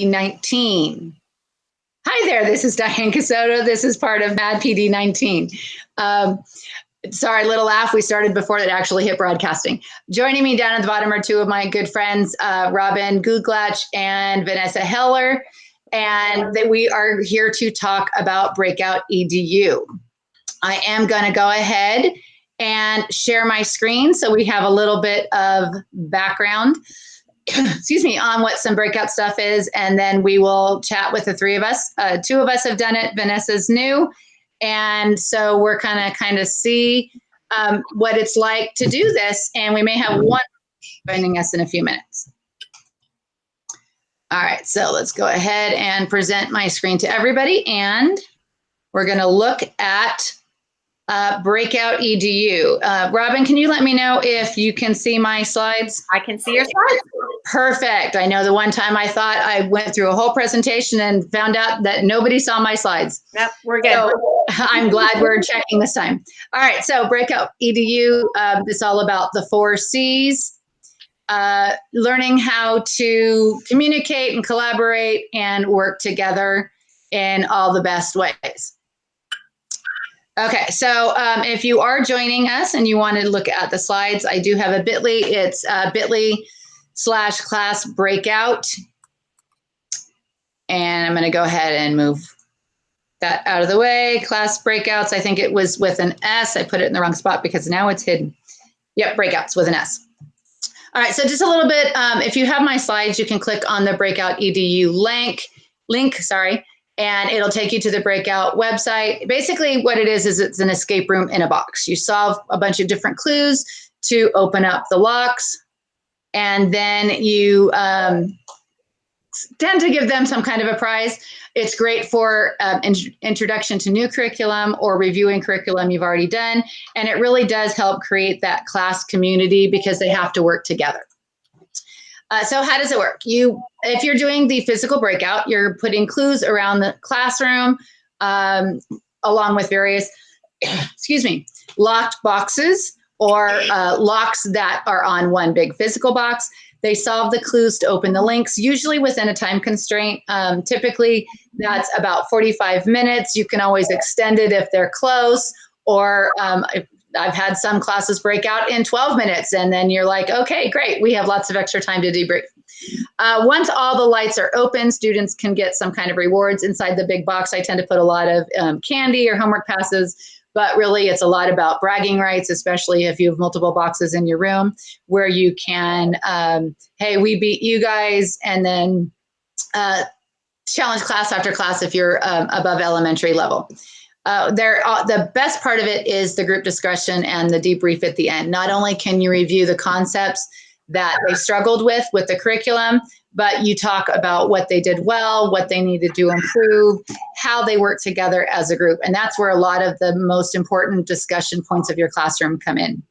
19. Hi there, this is Diane Casoto. This is part of Mad PD 19. Sorry, little laugh. We started before it actually hit broadcasting. Joining me down at the bottom are two of my good friends, Robin Guglach and Vanessa Heller, and we are here to talk about BreakoutEdu. I am going to go ahead and share my screen so we have a little bit of background excuse me, on what some breakout stuff is, and then we will chat with the three of us. Two of us have done it. Vanessa's new, and so we're kind of see what it's like to do this, and we may have one joining us in a few minutes. All right, so let's go ahead and present my screen to everybody, and we're going to look at BreakoutEdu. Robin, can you let me know if you can see my slides? I can see your slides. Perfect. I know the one time I thought I went through a whole presentation and found out that nobody saw my slides. Yep, we're good. So I'm glad we're checking this time. All right, so BreakoutEdu, it's all about the 4 C's. Learning how to communicate and collaborate and work together in all the best ways. Okay, so if you are joining us and you want to look at the slides, I do have a bit.ly. It's bit.ly/class breakout. And I'm going to go ahead and move that out of the way. Class breakouts, I think it was with an S. I put it in the wrong spot because now it's hidden. Yep, breakouts with an S. All right, so just a little bit, if you have my slides, you can click on the BreakoutEdu link, and it'll take you to the Breakout website. Basically what it is it's an escape room in a box. You solve a bunch of different clues to open up the locks, and then you tend to give them some kind of a prize. It's great for introduction to new curriculum or reviewing curriculum you've already done. And it really does help create that class community because they have to work together. So how does it work? If you're doing the physical breakout, you're putting clues around the classroom along with various, locked boxes or locks that are on one big physical box. They solve the clues to open the links, usually within a time constraint. Typically, that's about 45 minutes. You can always extend it if they're close, or I've had some classes break out in 12 minutes, and then you're like, okay, great, we have lots of extra time to debrief. Once all the lights are open, students can get some kind of rewards inside the big box. I tend to put a lot of candy or homework passes, but really it's a lot about bragging rights, especially if you have multiple boxes in your room where you can, hey, we beat you guys, and then challenge class after class if you're above elementary level. The best part of it is the group discussion and the debrief at the end. Not only can you review the concepts that they struggled with the curriculum, but you talk about what they did well, what they needed to improve, how they work together as a group. And that's where a lot of the most important discussion points of your classroom come in.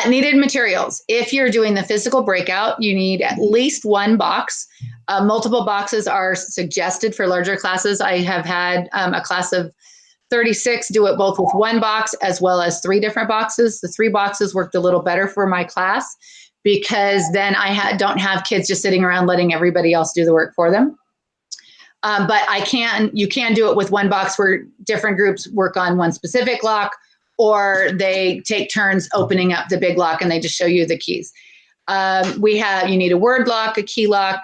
Needed materials. If you're doing the physical breakout, you need at least one box. Multiple boxes are suggested for larger classes. I have had a class of 36 do it both with one box as well as 3 different boxes. The 3 boxes worked a little better for my class because then I don't have kids just sitting around letting everybody else do the work for them. But you can do it with one box where different groups work on one specific lock, or they take turns opening up the big lock and they just show you the keys. You need a word lock, a key lock,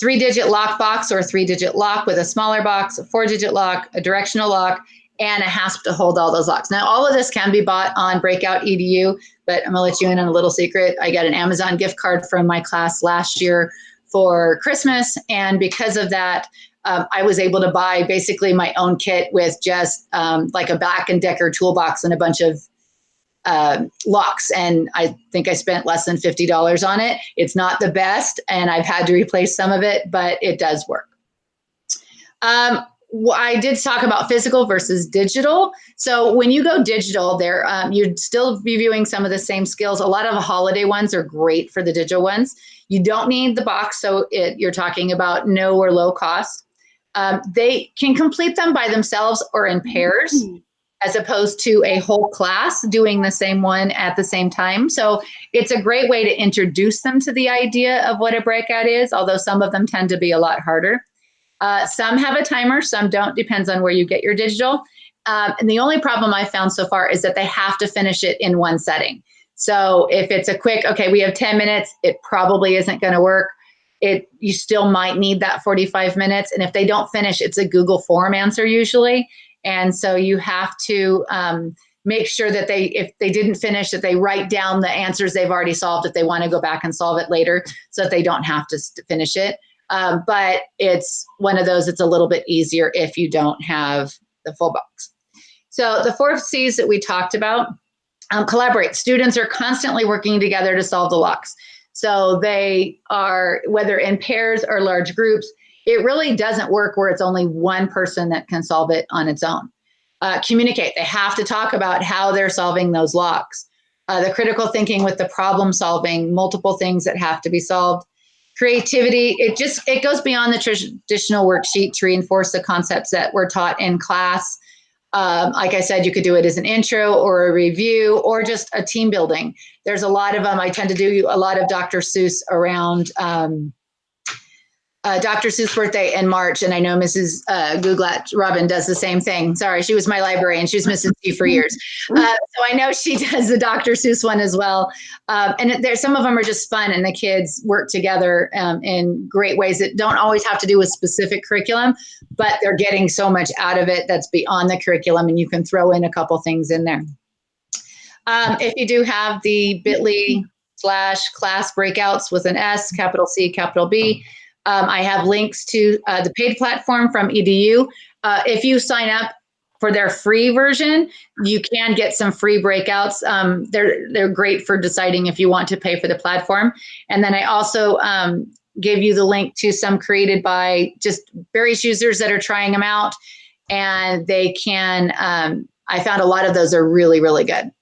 3-digit lock box or a 3-digit lock with a smaller box, a 4-digit lock, a directional lock, and a hasp to hold all those locks. Now, all of this can be bought on BreakoutEdu, but I'm gonna let you in on a little secret. I got an Amazon gift card from my class last year for Christmas, and because of that, I was able to buy basically my own kit with just like a Black & Decker toolbox and a bunch of locks. And I think I spent less than $50 on it. It's not the best, and I've had to replace some of it, but it does work. I did talk about physical versus digital. So when you go digital, you're still reviewing some of the same skills. A lot of the holiday ones are great for the digital ones. You don't need the box, so you're talking about no or low cost. They can complete them by themselves or in pairs. as opposed to a whole class doing the same one at the same time. So it's a great way to introduce them to the idea of what a breakout is, although some of them tend to be a lot harder. Some have a timer, some don't, depends on where you get your digital. And the only problem I've found so far is that they have to finish it in one setting. So if it's a quick, okay, we have 10 minutes, it probably isn't going to work. You still might need that 45 minutes. And if they don't finish, it's a Google form answer usually. And so you have to make sure that if they didn't finish, that they write down the answers they've already solved if they want to go back and solve it later so that they don't have to finish it. But it's one of those, it's a little bit easier if you don't have the full box. So the 4 C's that we talked about, collaborate. Students are constantly working together to solve the locks. So they are, whether in pairs or large groups, it really doesn't work where it's only one person that can solve it on its own. Communicate. They have to talk about how they're solving those locks. The critical thinking with the problem solving, multiple things that have to be solved. Creativity, it goes beyond the traditional worksheet to reinforce the concepts that were taught in class. Like I said, you could do it as an intro or a review or just a team building. There's a lot of them. I tend to do a lot of Dr. Seuss around Dr. Seuss' birthday in March, and I know Mrs. Googlat Robin does the same thing. Sorry, she was my librarian. She was Mrs. G for years. So I know she does the Dr. Seuss one as well. And there's some of them are just fun, and the kids work together in great ways that don't always have to do with specific curriculum, but they're getting so much out of it that's beyond the curriculum, and you can throw in a couple things in there. If you do have the bit.ly/class breakouts with an S, capital C, capital B, I have links to the paid platform from EDU. If you sign up for their free version, you can get some free breakouts. They're great for deciding if you want to pay for the platform. And then I also give you the link to some created by just various users that are trying them out. And they can, I found a lot of those are really, really good.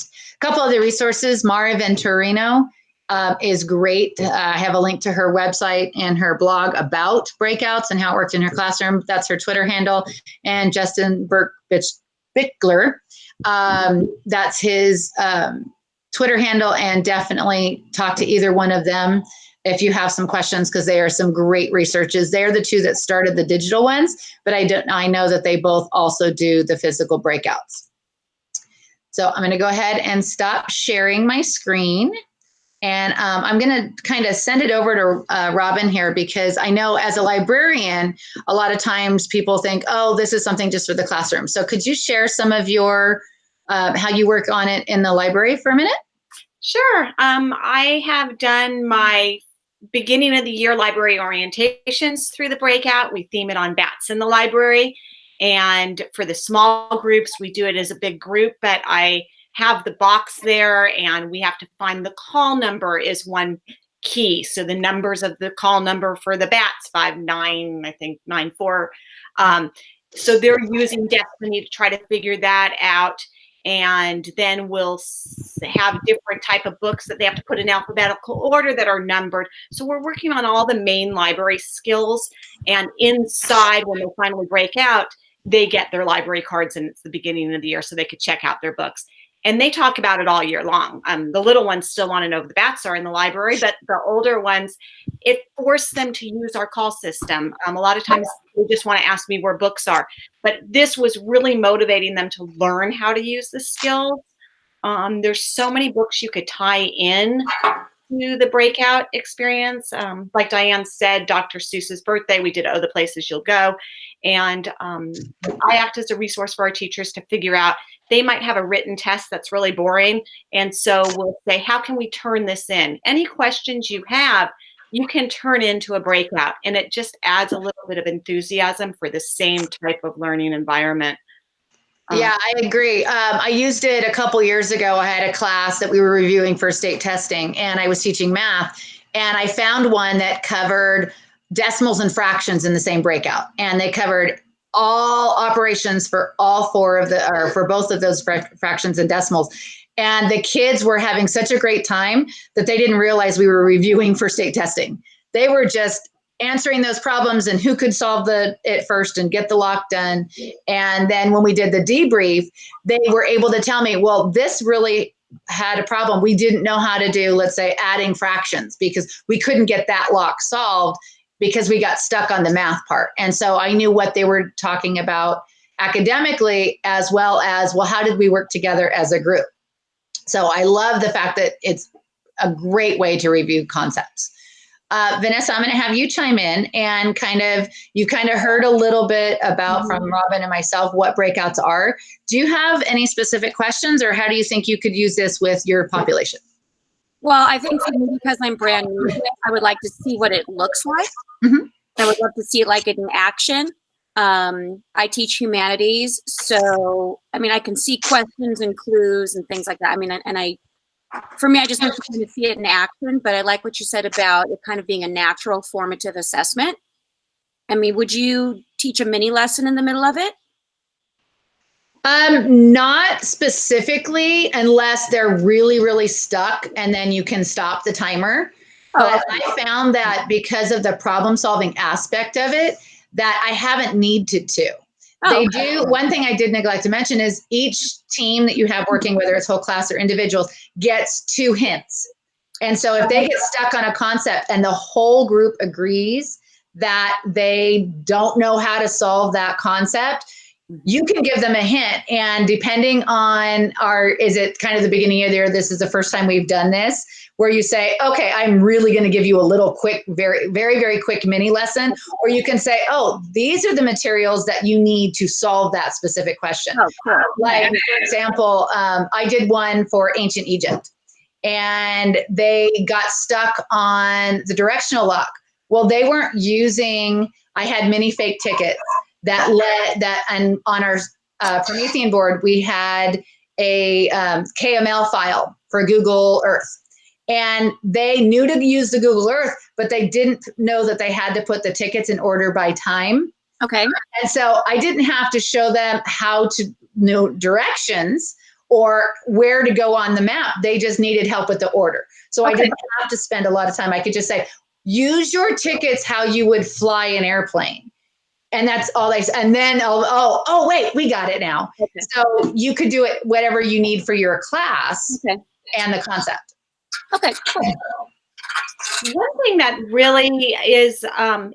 A couple of the resources, Mara Venturino is great. I have a link to her website and her blog about breakouts and how it worked in her classroom. That's her Twitter handle. And Justin Bickler, that's his Twitter handle. And definitely talk to either one of them if you have some questions, because they are some great researchers. They're the two that started the digital ones, but I know that they both also do the physical breakouts. So I'm going to go ahead and stop sharing my screen. And I'm going to kind of send it over to Robin here, because I know as a librarian, a lot of times people think, oh, this is something just for the classroom. So could you share some of your, how you work on it in the library for a minute? Sure. I have done my beginning of the year library orientations through the breakout. We theme it on bats in the library. And for the small groups, we do it as a big group, but I have the box there, and we have to find the call number is one key. So the numbers of the call number for the bats, 59, I think 94. So they're using Destiny to try to figure that out. And then we'll have different type of books that they have to put in alphabetical order that are numbered. So we're working on all the main library skills. And inside, when they finally break out, they get their library cards, and it's the beginning of the year, so they could check out their books. And they talk about it all year long. The little ones still want to know if the bats are in the library, but the older ones, it forced them to use our call system. A lot of times they just want to ask me where books are, but this was really motivating them to learn how to use the skills. There's so many books you could tie in to the breakout experience. Like Diane said, Dr. Seuss's birthday, we did Oh, the Places You'll Go. And I act as a resource for our teachers to figure out, they might have a written test that's really boring. And so we'll say, how can we turn this in? Any questions you have, you can turn into a breakout. And it just adds a little bit of enthusiasm for the same type of learning environment. Yeah, I agree. I used it a couple years ago. I had a class that we were reviewing for state testing, and I was teaching math. And I found one that covered decimals and fractions in the same breakout. And they covered all operations for all four of the, or for both of those fractions and decimals. And the kids were having such a great time that they didn't realize we were reviewing for state testing. They were just answering those problems and who could solve it first and get the lock done. And then when we did the debrief, they were able to tell me, well, this really had a problem. We didn't know how to do, let's say, adding fractions because we couldn't get that lock solved because we got stuck on the math part. And so I knew what they were talking about academically, as well as, well, how did we work together as a group? So I love the fact that it's a great way to review concepts. Vanessa, I'm going to have you chime in and you heard a little bit about from Robin and myself what breakouts are. Do you have any specific questions, or how do you think you could use this with your population? Well, I think for me, because I'm brand new to it, I would like to see what it looks like. I would love to see it like in action. I teach humanities, so I mean, I can see questions and clues and things like that. I mean, for me, I just want to kind of see it in action, but I like what you said about it kind of being a natural formative assessment. I mean, would you teach a mini lesson in the middle of it? Not specifically, unless they're really, really stuck, and then you can stop the timer. But I found that because of the problem solving aspect of it, that I haven't needed to. They do. One thing I did neglect to mention is each team that you have working, whether it's whole class or individuals, gets 2 hints. And so if they get stuck on a concept and the whole group agrees that they don't know how to solve that concept, you can give them a hint. And depending on is it kind of the beginning of the year, this is the first time we've done this, where you say, okay, I'm really going to give you a little quick, very, very, very quick mini lesson. Or you can say, oh, these are the materials that you need to solve that specific question. Like, for example, I did one for ancient Egypt, and they got stuck on the directional lock. Well, they weren't using, I had mini fake tickets and on our Promethean board, we had a KML file for Google Earth. And they knew to use the Google Earth, but they didn't know that they had to put the tickets in order by time. Okay. And so I didn't have to show them how to know directions or where to go on the map. They just needed help with the order. So I didn't have to spend a lot of time. I could just say, use your tickets how you would fly an airplane. And that's all they said. And then, wait, we got it now. Okay. So you could do it whatever you need for your class and the concept. Okay, cool. One thing that really is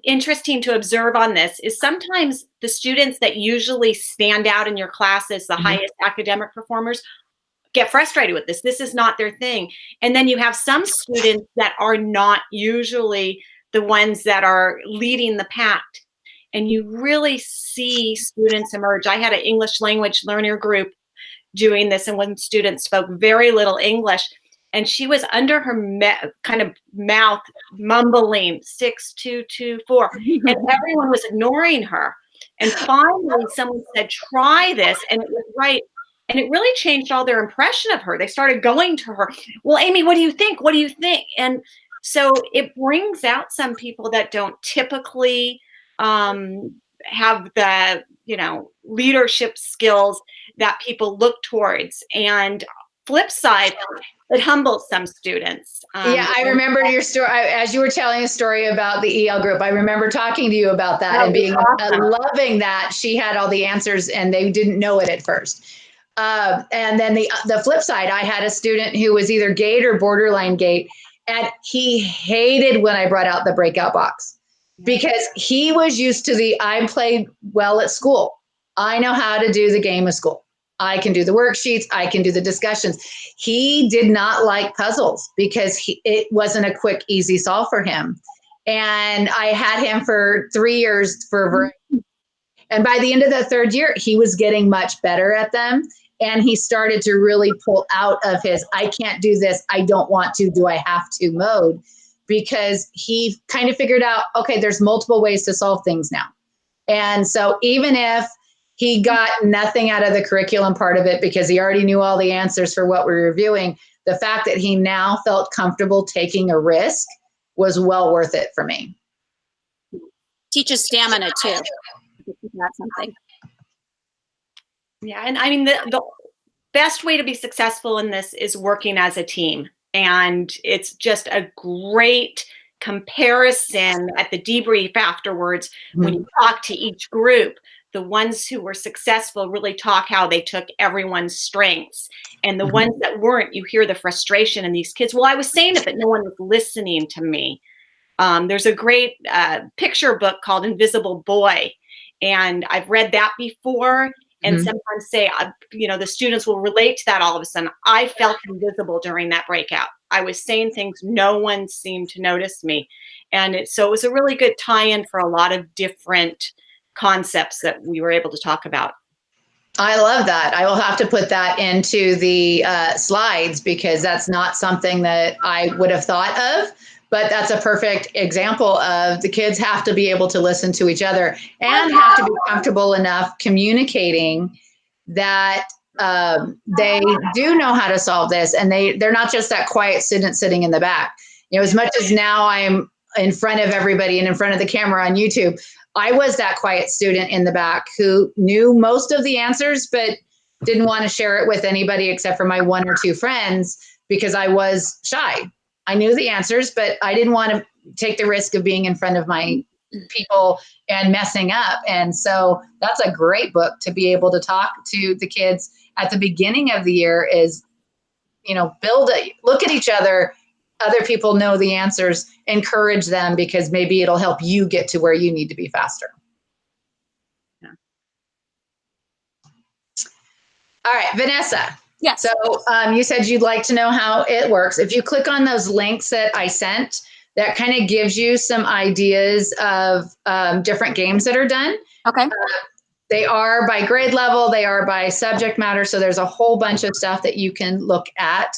interesting to observe on this is sometimes the students that usually stand out in your classes, the highest academic performers, get frustrated with this. This is not their thing. And then you have some students that are not usually the ones that are leading the pack. And you really see students emerge. I had an English language learner group doing this, and one student spoke very little English, and she was under her kind of mouth mumbling 6, 2, 2, 4, and everyone was ignoring her. And finally, someone said, "Try this," and it was right. And it really changed all their impression of her. They started going to her. Well, Amy, what do you think? What do you think? And so it brings out some people that don't typically have the, leadership skills that people look towards. And flip side, it humbles some students. I remember your story as you were telling a story about the EL group. I remember talking to you about that and being loving that she had all the answers and they didn't know it at first. And then the flip side, I had a student who was either gate or borderline gate, and he hated when I brought out the breakout box because he was used to I played well at school. I know how to do the game of school. I can do the worksheets. I can do the discussions. He did not like puzzles because it wasn't a quick, easy solve for him. And I had him for 3 years and by the end of the 3rd year, he was getting much better at them. And he started to really pull out of his, I can't do this, I don't want to, do I have to mode, because he kind of figured out, okay, there's multiple ways to solve things now. And so even if he got nothing out of the curriculum part of it because he already knew all the answers for what we were reviewing, the fact that he now felt comfortable taking a risk was well worth it for me. Teaches stamina too. That's something. Yeah, and I mean, the best way to be successful in this is working as a team. And it's just a great comparison at the debrief afterwards, when you talk to each group, the ones who were successful really talk how they took everyone's strengths. And the ones that weren't, you hear the frustration in these kids. Well, I was saying it, but no one was listening to me. There's a great picture book called Invisible Boy. And I've read that before. And sometimes say, the students will relate to that all of a sudden. I felt invisible during that breakout. I was saying things, no one seemed to notice me. And so it was a really good tie-in for a lot of different concepts that we were able to talk about. I love that. I will have to put that into the slides, because that's not something that I would have thought of. But that's a perfect example of the kids have to be able to listen to each other and have to be comfortable enough communicating that they do know how to solve this. And they're not just that quiet student sitting in the back. As much as now I'm in front of everybody and in front of the camera on YouTube, I was that quiet student in the back who knew most of the answers, but didn't want to share it with anybody except for my one or two friends, because I was shy. I knew the answers, but I didn't want to take the risk of being in front of my people and messing up. And so that's a great book to be able to talk to the kids at the beginning of the year is, look at each other. Other people know the answers, encourage them, because maybe it'll help you get to where you need to be faster. Yeah. All right, Vanessa. Yes. So you said you'd like to know how it works. If you click on those links that I sent, that kind of gives you some ideas of different games that are done. Okay. They are by grade level. They are by subject matter. So there's a whole bunch of stuff that you can look at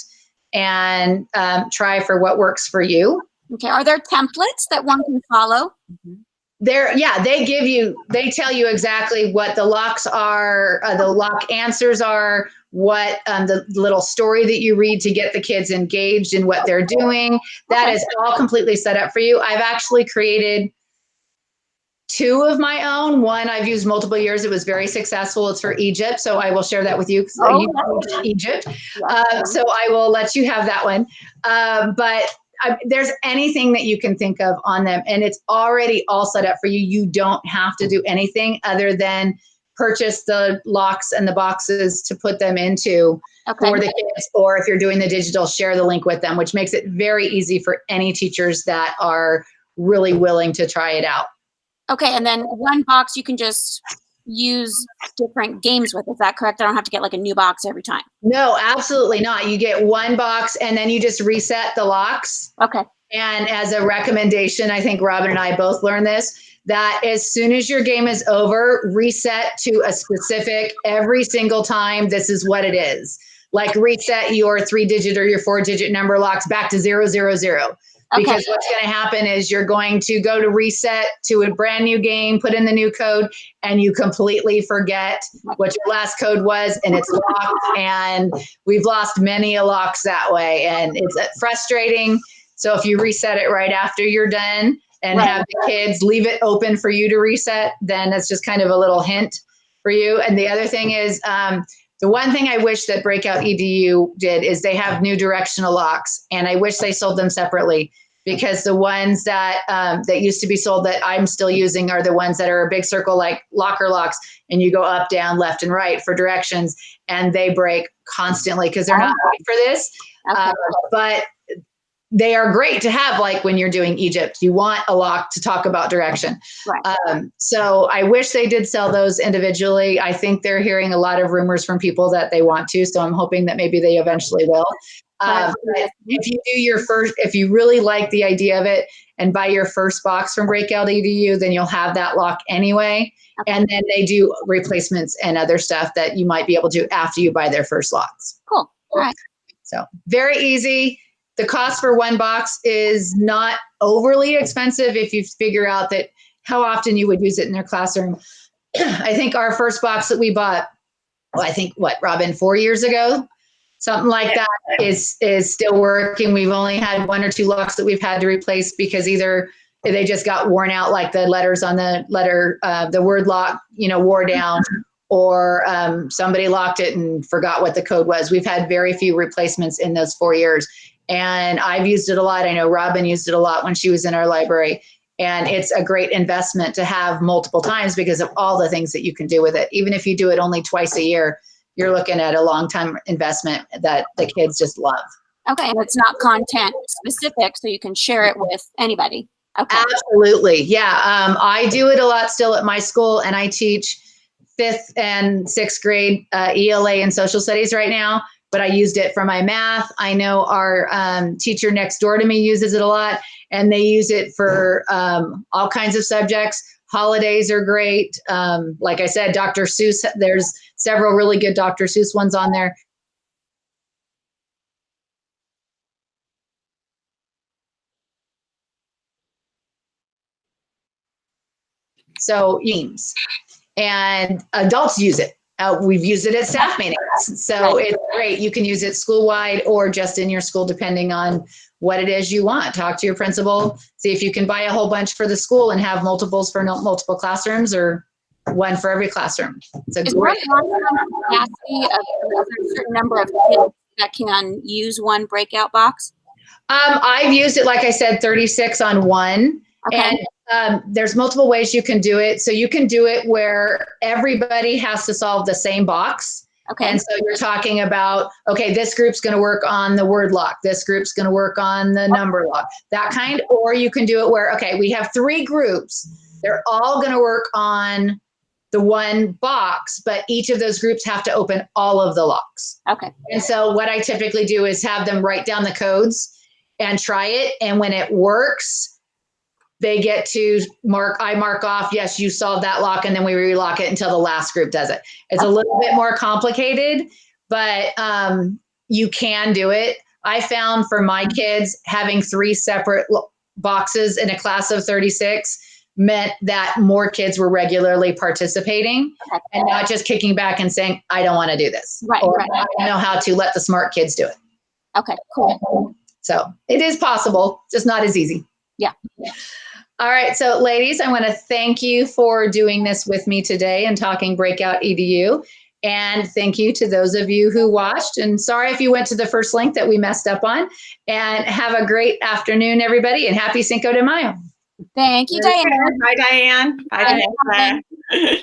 and try for what works for you. Okay. Are there templates that one can follow? They tell you exactly what the locks are, the lock answers are, what the little story that you read to get the kids engaged in what they're doing. That is all completely set up for you. I've actually created 2 of my own. One I've used multiple years. It was very successful. It's for Egypt. So I will share that with you because you teach Egypt. So I will let you have that one. But there's anything that you can think of on them, and it's already all set up for you. You don't have to do anything other than purchase the locks and the boxes to put them into for the kids, or if you're doing the digital, share the link with them, which makes it very easy for any teachers that are really willing to try it out. Okay, and then one box you can just use different games with. Is that correct? I don't have to get like a new box every time. No, absolutely not. You get one box and then you just reset the locks. Okay. And as a recommendation, I think Robin and I both learned this, that as soon as your game is over, reset to a specific, every single time, this is what it is. Like reset your 3-digit or your 4-digit number locks back to 000. Because what's going to happen is you're going to go to reset to a brand new game, put in the new code, and you completely forget what your last code was, and it's locked. And we've lost many locks that way, and it's frustrating. So if you reset it right after you're done and have the kids leave it open for you to reset, then that's just kind of a little hint for you. And the other thing is, the one thing I wish that BreakoutEdu did is they have new directional locks, and I wish they sold them separately, because the ones that that used to be sold that I'm still using are the ones that are a big circle like locker locks, and you go up, down, left, and right for directions, and they break constantly because they're not made for this. But they are great to have, like when you're doing Egypt, you want a lock to talk about direction. So I wish they did sell those individually. I think they're hearing a lot of rumors from people that they want to, so I'm hoping that maybe they eventually will. But if you do if you really like the idea of it and buy your first box from BreakoutEdu, then you'll have that lock anyway. And then they do replacements and other stuff that you might be able to after you buy their first locks. Cool. All right. So very easy. The cost for one box is not overly expensive if you figure out that how often you would use it in their classroom. I think our first box that we bought, Robin, 4 years ago, something like that is still working. We've only had 1 or 2 locks that we've had to replace because either they just got worn out, like the letters on the word lock, wore down, or somebody locked it and forgot what the code was. We've had very few replacements in those 4 years. And I've used it a lot. I know Robin used it a lot when she was in our library. And it's a great investment to have multiple times because of all the things that you can do with it. Even if you do it only twice a year, you're looking at a long-time investment that the kids just love. Okay, and it's not content specific, so you can share it with anybody. Okay. Absolutely. Yeah. I do it a lot still at my school, and I teach 5th and 6th grade ELA and social studies right now, but I used it for my math. I know our teacher next door to me uses it a lot, and they use it for all kinds of subjects. Holidays are great. Like I said, Dr. Seuss, there's several really good Dr. Seuss ones on there. So memes, and adults use it. We've used it at staff meetings. So it's great. You can use it school-wide or just in your school, depending on what it is you want. Talk to your principal, see if you can buy a whole bunch for the school and have multiples for multiple classrooms, or one for every classroom. It's a great capacity of a certain number of kids that can use one breakout box. I've used it, like I said, 36 on one. Okay. And there's multiple ways you can do it. So you can do it where everybody has to solve the same box. Okay. And so you're talking about, okay, this group's going to work on the word lock. This group's going to work on the number lock, that kind. Or you can do it where, okay, we have 3 groups. They're all going to work on the one box, but each of those groups have to open all of the locks. Okay. And so what I typically do is have them write down the codes and try it. And when it works, they get to I mark off, yes, you solved that lock, and then we relock it until the last group does it. It's a little bit more complicated, but you can do it. I found for my kids, having 3 separate boxes in a class of 36 meant that more kids were regularly participating and not just kicking back and saying, I don't want to do this. Right, or I don't know how to. Let the smart kids do it. Okay, cool. So it is possible, just not as easy. Yeah. All right. So ladies, I want to thank you for doing this with me today and talking Breakout EDU. And thank you to those of you who watched. And sorry if you went to the first link that we messed up on. And have a great afternoon, everybody, and happy Cinco de Mayo. Thank you, Diane. Bye, Diane. Bye, Diane.